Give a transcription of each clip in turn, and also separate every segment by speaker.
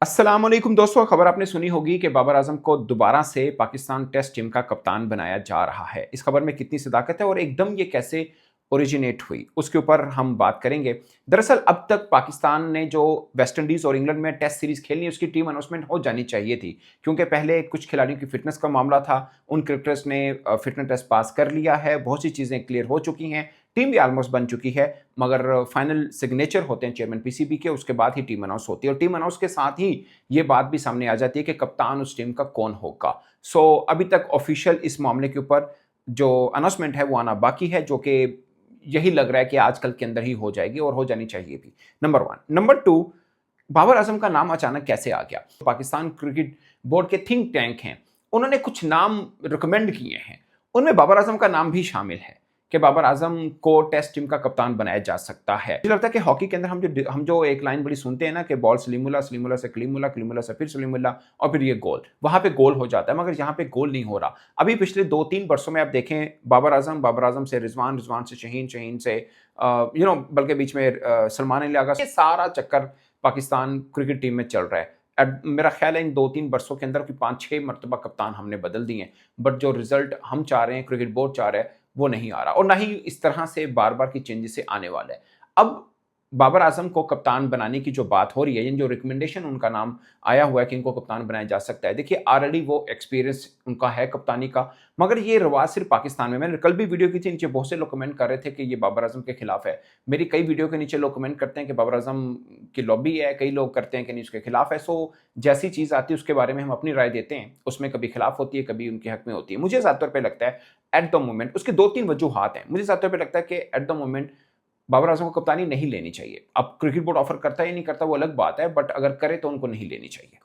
Speaker 1: अस्सलामुअलैकुम दोस्तों, खबर आपने सुनी होगी कि बाबर आजम को दोबारा से पाकिस्तान टेस्ट टीम का कप्तान बनाया जा रहा है। इस खबर में कितनी सदाकत है और एकदम ये कैसे ओरिजिनेट हुई, उसके ऊपर हम बात करेंगे। दरअसल अब तक पाकिस्तान ने जो वेस्ट इंडीज़ और इंग्लैंड में टेस्ट सीरीज़ खेलनी है, उसकी टीम अनाउंसमेंट हो जानी चाहिए थी। क्योंकि पहले कुछ खिलाड़ियों की फ़िटनेस का मामला था, उन क्रिकेटर्स ने फ़िटनेस टेस्ट पास कर लिया है, बहुत सी चीज़ें क्लियर हो चुकी हैं, टीम भी ऑलमोस्ट बन चुकी है, मगर फाइनल सिग्नेचर होते हैं चेयरमैन पीसीबी के, उसके बाद ही टीम अनाउंस होती है और टीम अनाउंस के साथ ही ये बात भी सामने आ जाती है कि कप्तान उस टीम का कौन होगा। अभी तक ऑफिशियल इस मामले के ऊपर जो अनाउंसमेंट है वो आना बाकी है, जो कि यही लग रहा है कि आजकल के अंदर ही हो जाएगी और हो जानी चाहिए भी। नंबर 1। नंबर 2, बाबर आजम का नाम अचानक कैसे आ गया? पाकिस्तान क्रिकेट बोर्ड के थिंक टैंक हैं, उन्होंने कुछ नाम रिकमेंड किए हैं, उनमें बाबर आजम का नाम भी शामिल है कि बाबर आजम को टेस्ट टीम का कप्तान बनाया जा सकता है। मुझे लगता है कि हॉकी के अंदर हम जो एक लाइन बड़ी सुनते हैं ना कि बॉल सलीमुल्लाह, सलीमुल्लाह से कलीमुल्लाह, कलीमुल्लाह से फिर सलीमुल्लाह और फिर ये गोल, वहां पे गोल हो जाता है, मगर यहाँ पे गोल नहीं हो रहा। अभी पिछले 2-3 वर्षों में आप देखें, बाबर आजम से रिजवान, रिजवान से शहीन, शहीन से बल्कि बीच में सलमान अली आगा, ये सारा चक्कर पाकिस्तान क्रिकेट टीम में चल रहा है। मेरा ख्याल है इन 2-3 वर्षों के अंदर कि 5-6 मरतबा कप्तान हमने बदल दिए हैं, बट जो रिजल्ट हम चाह रहे हैं, क्रिकेट बोर्ड चाह रहा है, वो नहीं आ रहा और ना ही इस तरह से बार-बार की चेंजेस से आने वाला है। अब बाबर आजम को कप्तान बनाने की जो बात हो रही है, यानी जो रिकमेंडेशन उनका नाम आया हुआ है कि इनको कप्तान बनाया जा सकता है। देखिए, ऑलरेडी वो एक्सपीरियंस उनका है कप्तानी का, मगर ये रिवाज सिर्फ पाकिस्तान में। मैंने कल भी वीडियो की थी, नीचे बहुत से लोग कमेंट कर रहे थे कि ये बाबर आजम के खिलाफ है। मेरी कई वीडियो के नीचे लोग कमेंट करते हैं कि बाबर आजम की लॉबी है, कई लोग करते हैं कि नहीं उसके खिलाफ है। जैसी चीज़ आती है उसके बारे में हम अपनी राय देते हैं, उसमें कभी खिलाफ होती है, कभी उनके हक में होती है। मुझे ज़्यादातर पे लगता है एट द मोमेंट उसके 2-3 वजूहात हैं। मुझे ज़्यादातर पे लगता है कि eight the moment Babar Azam को कप्तानी नहीं लेनी चाहिए। अब क्रिकेट बोर्ड ऑफर करता है या नहीं करता वो अलग बात है, बट अगर करे तो उनको नहीं लेनी चाहिए।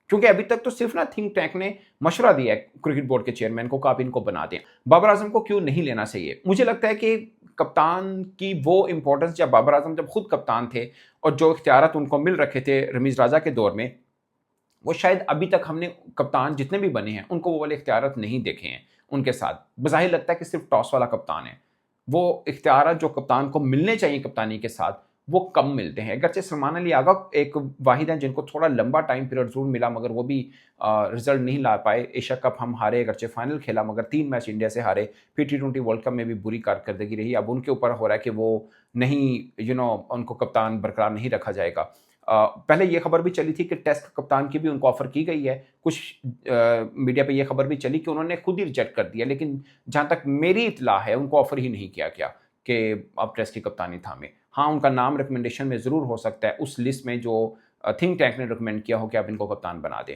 Speaker 1: क्योंकि अभी तक तो सिर्फ ना थिंक टैंक ने मशवरा दिया है क्रिकेट बोर्ड के चेयरमैन को कि आप इनको बना दें। बाबर आजम को क्यों नहीं लेना चाहिए? मुझे लगता है कि कप्तान की वो इंपॉर्टेंस जब बाबर आजम जब खुद कप्तान थे और जो इख्तियारात उनको मिल रखे थे रमीज राजा के दौर में, वो शायद अभी तक हमने कप्तान जितने भी बने हैं उनको वो वाले इख्तियारात नहीं देखे हैं उनके साथ। बज़ाहिर लगता है कि सिर्फ टॉस वाला कप्तान है। वो इख्तियारात जो कप्तान को मिलने चाहिए कप्तानी के साथ, वो कम मिलते हैं। अगरचे सलमान अली आगा एक वाहिद हैं जिनको थोड़ा लंबा टाइम पीरियड ज़रूर मिला, मगर वो भी रिज़ल्ट नहीं ला पाए। एशिया कप हम हारे, अगरचे फाइनल खेला, मगर 3 मैच इंडिया से हारे। फिर टी20 वर्ल्ड कप में भी बुरी कारकर्दगी रही। अब उनके ऊपर हो रहा है कि वो नहीं, उनको कप्तान बरकरार नहीं रखा जाएगा। पहले ये खबर भी चली थी कि टेस्ट कप्तान की भी उनको ऑफ़र की गई है। कुछ मीडिया पे ये खबर भी चली कि उन्होंने खुद ही रिजेक्ट कर दिया, लेकिन जहाँ तक मेरी इत्तला है, उनको ऑफ़र ही नहीं किया गया कि आप टेस्ट की कप्तानी थामें। हाँ, उनका नाम रिकमेंडेशन में ज़रूर हो सकता है उस लिस्ट में जो थिंक टैंक ने रिकमेंड किया हो कि आप इनको कप्तान बना दें।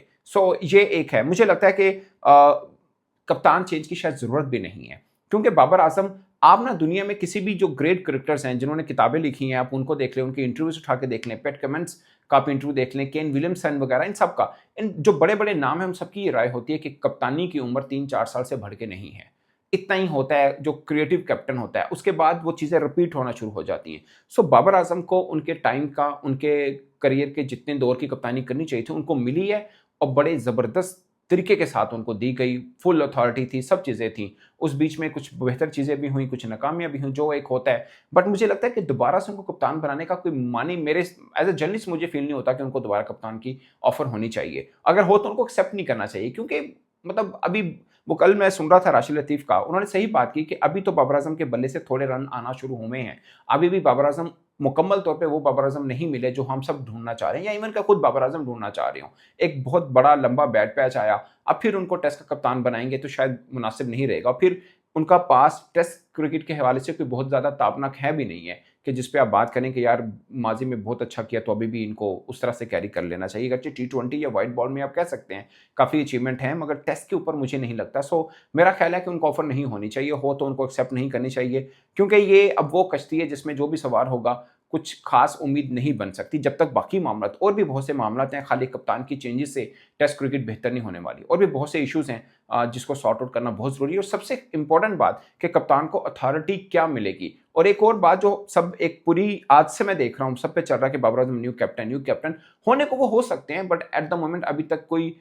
Speaker 1: ये एक है। मुझे लगता है कि कप्तान चेंज की शायद ज़रूरत भी नहीं है, क्योंकि बाबर आज़म, आप ना दुनिया में किसी भी जो ग्रेट क्रिकेटर्स हैं जिन्होंने किताबें लिखी हैं, आप उनको देख लें, उनके इंटरव्यूज़ उठा के देख लें, पैट कमिंस का आप इंटरव्यू देख लें, केन विलियमसन वगैरह, इन सब का, इन जो बड़े-बड़े नाम हैं, उन सबकी ये राय होती है कि कप्तानी की उम्र 3-4 साल से बढ़ के नहीं है। इतना ही होता है जो क्रिएटिव कैप्टन होता है, उसके बाद वो चीज़ें रिपीट होना शुरू हो जाती हैं। बाबर आज़म को उनके टाइम का, उनके करियर के जितने दौर की कप्तानी करनी चाहिए थी, उनको मिली है और बड़े ज़बरदस्त तरीके के साथ उनको दी गई, फुल अथॉरिटी थी, सब चीज़ें थी। उस बीच में कुछ बेहतर चीज़ें भी हुईं, कुछ नाकामियाँ भी हुईं, जो एक होता है। बट मुझे लगता है कि दोबारा से उनको कप्तान बनाने का कोई मानी, मेरे एज़ अ जर्नलिस्ट मुझे फ़ील नहीं होता कि उनको दोबारा कप्तान की ऑफ़र होनी चाहिए। अगर हो तो उनको एक्सेप्ट नहीं करना चाहिए, क्योंकि मतलब अभी वो, कल मैं सुन रहा था राशिद लतीफ़ का, उन्होंने सही बात की कि अभी तो बाबर आज़म के बल्ले से थोड़े रन आना शुरू हुए हैं। अभी भी बाबर आज़म मुकम्मल तौर पे वो बाबर आज़म नहीं मिले जो हम सब ढूँढना चाह रहे हैं, या इवन कि खुद बाबर आज़म ढूँढना चाह रहे हों। एक बहुत बड़ा लंबा बैड पैच आया, अब फिर उनको टेस्ट का कप्तान बनाएँगे तो शायद मुनासिब नहीं रहेगा। फिर उनका पास टेस्ट क्रिकेट के हवाले से कोई बहुत ज़्यादा ताबनक है भी नहीं है कि जिस पे आप बात करें कि यार माज़ी में बहुत अच्छा किया तो अभी भी इनको उस तरह से कैरी कर लेना चाहिए। अगरचे टी20 या व्हाइट बॉल में आप कह सकते हैं काफ़ी अचीवमेंट है, मगर टेस्ट के ऊपर मुझे नहीं लगता। मेरा ख्याल है कि उनको ऑफ़र नहीं होनी चाहिए, हो तो उनको एक्सेप्ट नहीं करनी चाहिए, क्योंकि ये अब वो कश्ती है जिसमें जो भी सवार होगा कुछ खास उम्मीद नहीं बन सकती जब तक बाकी मामलात, और भी बहुत से मामलात हैं, खाली कप्तान की चेंजेस से टेस्ट क्रिकेट बेहतर नहीं होने वाली। और भी बहुत से इश्यूज़ हैं जिसको सॉर्ट आउट करना बहुत ज़रूरी है। और सबसे इम्पोर्टेंट बात कि कप्तान को अथॉरिटी क्या मिलेगी। और एक और बात जो सब एक पूरी आज से मैं देख रहा हूँ, सब पे चल रहा है कि बाबर आज़म न्यू कैप्टन होने को वो हो सकते हैं, बट एट द मोमेंट अभी तक कोई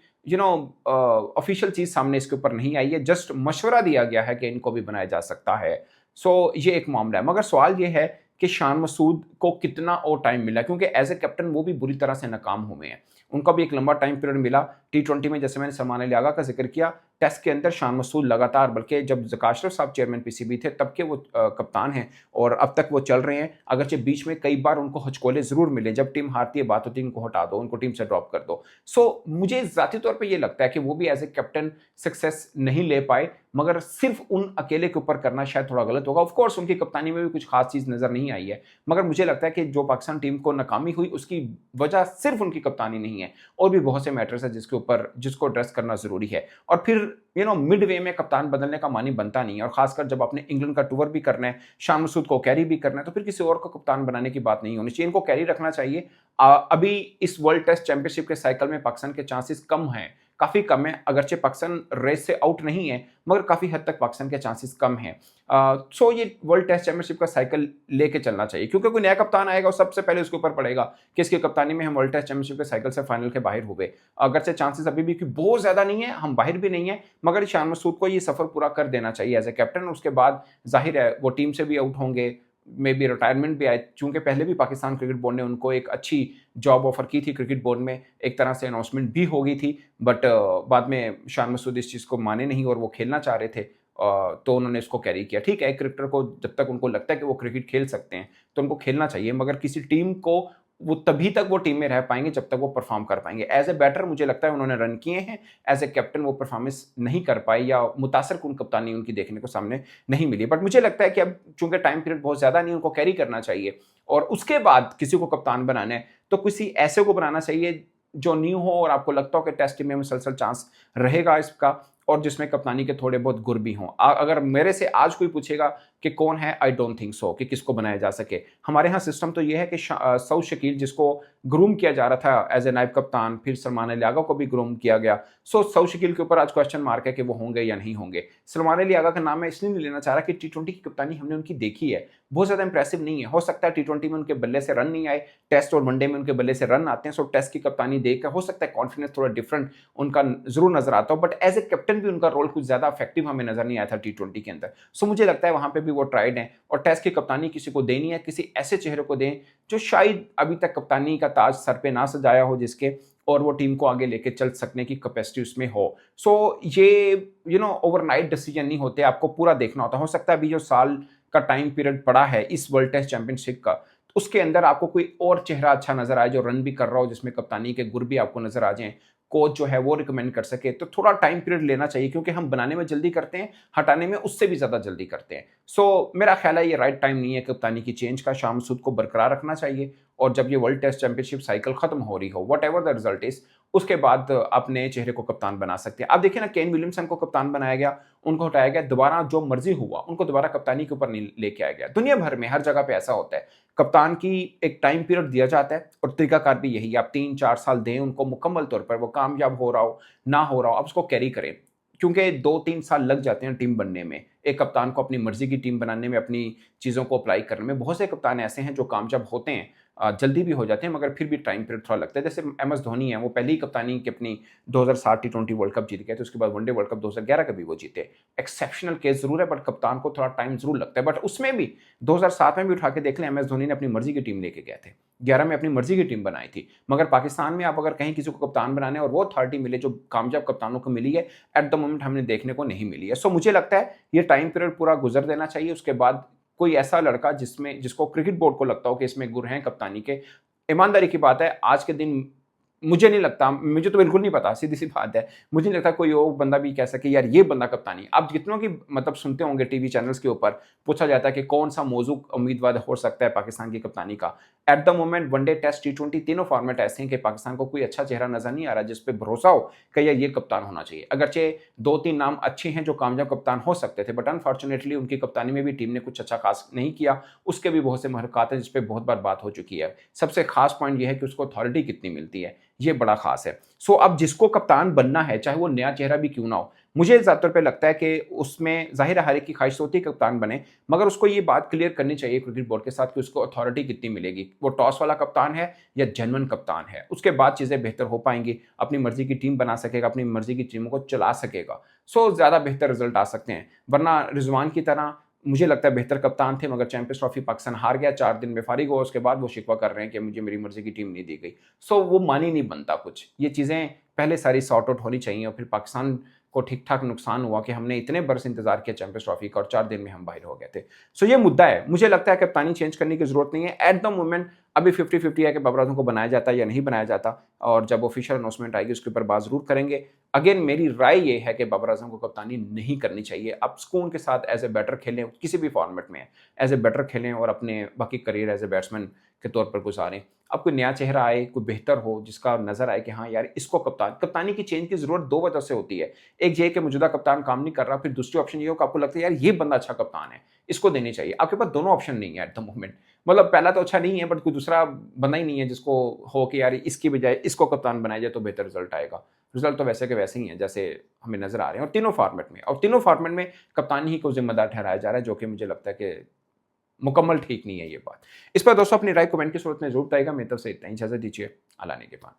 Speaker 1: ऑफिशियल चीज़ सामने इसके ऊपर नहीं आई है। जस्ट मशवरा दिया गया है कि इनको भी बनाया जा सकता है। ये एक मामला है, मगर सवाल ये है कि शान मसूद को कितना और टाइम मिला, क्योंकि एज ए कैप्टन वो भी बुरी तरह से नाकाम हुए हैं। उनको भी एक लंबा टाइम पीरियड मिला। टी20 में जैसे मैंने सलमान अली आगा का जिक्र किया, टेस्ट के अंदर शान मसूद लगातार, बल्कि जब ज़का अशरफ साहब चेयरमैन पीसीबी थे तब के वो कप्तान हैं और अब तक वो चल रहे हैं। अगरचे बीच में कई बार उनको हचकोले ज़रूर मिले, जब टीम हारती है बात होती है उनको हटा दो, उनको टीम से ड्रॉप कर दो। सो मुझे ज़ाती तौर पे ये लगता है कि वो भी एज ए कैप्टन सक्सेस नहीं ले पाए, मगर सिर्फ उन अकेले के ऊपर करना शायद थोड़ा गलत होगा। ऑफ कोर्स उनकी कप्तानी में भी कुछ खास चीज़ नज़र नहीं आई है, मगर मुझे लगता है कि जो पाकिस्तान टीम को नाकामी हुई उसकी वजह सिर्फ उनकी कप्तानी नहीं है, और भी बहुत से मैटर्स है जिसको एड्रेस करना ज़रूरी है। और फिर मिड वे में कप्तान बदलने का मानी बनता नहीं है, और खासकर जब आपने इंग्लैंड का टूर भी करना है, शान मसूद को कैरी भी करना है, तो फिर किसी और को कप्तान बनाने की बात नहीं होनी चाहिए, इनको कैरी रखना चाहिए। अभी इस वर्ल्ड टेस्ट चैंपियनशिप के साइकिल में पाकिस्तान के चांसेस कम हैं, काफ़ी कम है। अगरचे पाकिस्तान रेस से आउट नहीं है, मगर काफ़ी हद तक पाकिस्तान के चांसेस कम हैं। सो ये वर्ल्ड टेस्ट चैंपियनशिप का साइकिल लेके चलना चाहिए, क्योंकि कोई नया कप्तान आएगा और सबसे पहले उसके ऊपर पड़ेगा कि इसकी कप्तानी में हम वर्ल्ड टेस्ट चैंपियनशिप के साइकिल से फाइनल के बाहर हुए। अगरचे चांसेस अभी भी बहुत ज़्यादा नहीं है, हम बाहर भी नहीं है, मगर शान मसूद को ये सफ़र पूरा कर देना चाहिए एज ए कैप्टन। उसके बाद जाहिर है वो टीम से भी आउट होंगे, मे बी रिटायरमेंट भी आए, चूंकि पहले भी पाकिस्तान क्रिकेट बोर्ड ने उनको एक अच्छी जॉब ऑफर की थी, क्रिकेट बोर्ड में एक तरह से अनाउंसमेंट भी हो गई थी, बट बाद में शान मसूद इस चीज़ को माने नहीं और वो खेलना चाह रहे थे, तो उन्होंने इसको कैरी किया। ठीक है, एक क्रिकेटर को जब तक उनको लगता है कि वो क्रिकेट खेल सकते हैं तो उनको खेलना चाहिए, मगर किसी टीम को वो तभी तक वो टीम में रह पाएंगे जब तक वो परफॉर्म कर पाएंगे। एज ए बैटर मुझे लगता है उन्होंने रन किए हैं, एज ए कैप्टन वो परफॉर्मेंस नहीं कर पाए, या मुतासर कुन कप्तानी उनकी देखने को सामने नहीं मिली। बट मुझे लगता है कि अब चूंकि टाइम पीरियड बहुत ज़्यादा नहीं, उनको कैरी करना चाहिए, और उसके बाद किसी को कप्तान बनाना है तो किसी ऐसे को बनाना चाहिए जो न्यू हो और आपको लगता हो कि टेस्ट टीम में मुसलसल चांस रहेगा इसका, और जिसमें कप्तानी के थोड़े बहुत गुर भी हों। अगर मेरे से आज कोई पूछेगा कि कौन है, आई डोंट थिंक सो कि किसको बनाया जा सके। हमारे यहाँ सिस्टम तो ये है कि सऊद शकील, जिसको ग्रूम किया जा रहा था एज ए नायब कप्तान, फिर सलमान अली आगा को भी ग्रूम किया गया। सो सऊद शकील के ऊपर आज क्वेश्चन मार्क है कि वो होंगे या नहीं होंगे। सलमान अली आगा का नाम मैं इसलिए नहीं लेना चाह रहा कि टी20 की कप्तानी हमने उनकी देखी है, बहुत ज़्यादा इंप्रेसिव नहीं है। हो सकता है टी20 में उनके बल्ले से रन नहीं आए, टेस्ट और वनडे में उनके बल्ले से रन आते हैं। सो टेस्ट की कप्तानी देख कर हो सकता है कॉन्फिडेंस थोड़ा डिफरेंट उनका जरूर नजर आता हो, बट एज ए कैप्टन भी उनका रोल कुछ ज़्यादा इफेक्टिव हमें नजर नहीं आया था टी20 के अंदर। सो मुझे लगता है वहां पे भी वो ट्राइड है, और टेस्ट की कप्तानी किसी को देनी है, किसी ऐसे चेहरे को दें जो शायद अभी तक कप्तानी का ताज सर पे ना सजाया हो जिसके, और वो टीम को आगे लेके चल सकने की कैपेसिटी उसमें हो। सो ये ओवरनाइट डिसीजन नहीं होते, आपको पूरा देखना होता। हो सकता है अभी जो साल का टाइम पीरियड पड़ा है इस वर्ल्ड टेस्ट चैंपियनशिप का, तो उसके अंदर आपको कोई और चेहरा अच्छा नजर आए जो रन भी कर रहा हो, जिसमें कप्तानी के गुर भी आपको नजर आ जाएं, कोच जो है वो रिकमेंड कर सके, तो थोड़ा टाइम पीरियड लेना चाहिए, क्योंकि हम बनाने में जल्दी करते हैं, हटाने में उससे भी ज़्यादा जल्दी करते हैं। सो मेरा ख्याल है ये राइट टाइम नहीं है कप्तानी की चेंज का। शान मसूद को बरकरार रखना चाहिए, और जब ये वर्ल्ड टेस्ट चैंपियनशिप साइकिल खत्म हो रही हो, what ever the result is, उसके बाद आप नए चेहरे को कप्तान बना सकते हैं। अब देखिए ना, केन विलियमसन को कप्तान बनाया गया, उनको हटाया गया, दोबारा जो मर्जी हुआ उनको दोबारा कप्तानी के ऊपर नहीं लेके आया गया। दुनिया भर में हर जगह पे ऐसा होता है, कप्तान की एक टाइम पीरियड दिया जाता है, और तरीकाकार भी यही, आप 3-4 साल दें उनको मुकम्मल तौर पर, वो कामयाब हो रहा हो ना हो रहा हो, आप उसको कैरी करें, क्योंकि 2-3 साल लग जाते हैं टीम बनने में। एक कप्तान को अपनी मर्जी की टीम बनाने में, अपनी चीज़ों को अप्लाई करने में। बहुत से कप्तान ऐसे हैं जो कामयाब होते हैं, जल्दी भी हो जाते हैं, मगर फिर भी टाइम पीरियड थोड़ा लगता है। जैसे MS धोनी है, वो पहली ही कप्तानी की अपनी 2007 टी20 वर्ल्ड कप जीत गए थे, उसके बाद वनडे वर्ल्ड कप 2011 का भी वो जीते। एक्सेप्शनल केस जरूर है, बट कप्तान को थोड़ा टाइम जरूर लगता है। बट उसमें भी 2007 में भी उठा के देख लें, MS धोनी ने अपनी मर्जी की टीम लेके गए थे, 11 में अपनी मर्जी की टीम बनाई थी। मगर पाकिस्तान में आप अगर कहीं किसी को कप्तान बनाने और वो अथॉरिटी मिले जो कामयाब कप्तानों को मिली है, एट द मोमेंट हमने देखने को नहीं मिली है। सो मुझे लगता है ये टाइम पीरियड पूरा गुजर देना चाहिए, उसके बाद कोई ऐसा लड़का जिसको क्रिकेट बोर्ड को लगता हो कि इसमें गुर हैं कप्तानी के। ईमानदारी की बात है, आज के दिन मुझे नहीं लगता, मुझे तो बिल्कुल नहीं पता, सीधी सी बात है, मुझे नहीं लगता कोई और बंदा भी कह सके यार ये बंदा कप्तानी। आप जितनों की मतलब सुनते होंगे टीवी चैनल्स के ऊपर पूछा जाता है कि कौन सा मौजू उम्मीदवार हो सकता है पाकिस्तान की कप्तानी का। At the moment one day, test, टी20 तीनों फॉर्मेट ऐसे हैं कि पाकिस्तान को कोई अच्छा चेहरा नजर नहीं आ रहा जिस पे भरोसा हो कि यार ये कप्तान होना चाहिए। अगरचे 2-3 नाम अच्छे हैं जो कामयाब कप्तान हो सकते थे, बट अनफॉर्चुनेटली उनकी कप्तानी में भी टीम ने कुछ अच्छा खास नहीं किया। उसके भी बहुत से महरक़ात हैं जिस पे बहुत बार बात हो चुकी है। सबसे खास पॉइंट यह है कि उसको अथॉरिटी कितनी मिलती है, ये बड़ा खास है। सो अब जिसको कप्तान बनना है, चाहे वो नया चेहरा भी क्यों ना हो, मुझे ज़्यादातर पे लगता है कि उसमें ज़ाहिर है हर एक की ख्वाहिश होती है कप्तान बने, मगर उसको ये बात क्लियर करनी चाहिए क्रिकेट बोर्ड के साथ कि उसको अथॉरिटी कितनी मिलेगी, वो टॉस वाला कप्तान है या जेन्युइन कप्तान है। उसके बाद चीज़ें बेहतर हो पाएंगी, अपनी मर्जी की टीम बना सकेगा, अपनी मर्जी की टीमों को चला सकेगा। सो ज़्यादा बेहतर रिजल्ट आ सकते हैं। वरना रिजवान की तरह मुझे लगता है बेहतर कप्तान थे, मगर चैंपियंस ट्रॉफी पाकिस्तान हार गया, 4 दिन में फारिग हुआ, उसके बाद वो शिकवा कर रहे हैं कि मुझे मेरी मर्जी की टीम नहीं दी गई। सो वो मान ही नहीं बनता कुछ। ये चीज़ें पहले सारी सॉर्ट आउट होनी चाहिए और फिर पाकिस्तान को ठीक-ठाक नुकसान हुआ कि हमने इतने बरस इंतज़ार किया चैंपियंस ट्रॉफी का और 4 दिन में हम बाहर हो गए थे। सो ये मुद्दा है। मुझे लगता है कप्तानी चेंज करने की ज़रूरत नहीं है। एट द मोमेंट अभी 50-50 है कि बाबर आज़म को बनाया जाता है या नहीं बनाया जाता, और जब ऑफिशियल अनाउंसमेंट आएगी उसके ऊपर बात ज़रूर करेंगे। अगेन मेरी राय ये है कि बाबर आज़म को कप्तानी नहीं करनी चाहिए। आप सुकून के साथ एज़ ए बैटर खेलें, किसी भी फॉर्मेट में एज़ ए बैटर खेलें और अपने बाकी करियर एज़ ए बैट्समैन के तौर पर गुजारें। अब कोई नया चेहरा आए, कोई बेहतर हो, जिसका नज़र आए कि हाँ यार इसको कप्तानी की चेंज की ज़रूरत 2 वजह से होती है। एक ये है कि मौजूदा कप्तान काम नहीं कर रहा, फिर दूसरी ऑप्शन ये हो कि आपको लगता है यार ये बंदा अच्छा कप्तान है, इसको देनी चाहिए। आपके पास दोनों ऑप्शन नहीं है एट द मोमेंट। मतलब पहला तो अच्छा नहीं है, बट कोई दूसरा बंदा ही नहीं है जिसको हो कि यार इसकी बजाय इसको कप्तान बनाया जाए तो बेहतर रिजल्ट आएगा। रिजल्ट तो वैसे के वैसे ही हैं जैसे हमें नज़र आ रहे हैं, और तीनों फॉर्मेट में, और तीनों फॉर्मेट में कप्तान ही को ज़िम्मेदार ठहराया जा रहा है, जो कि मुझे लगता है कि मुकम्मल ठीक नहीं है ये बात। इस पर दोस्तों अपनी राय कमेंट की सूरत में ज़रूर बताइएगा। मेरी तरफ से इतना ही, इजाज़त दीजिए। अल्लाह ने के बाद।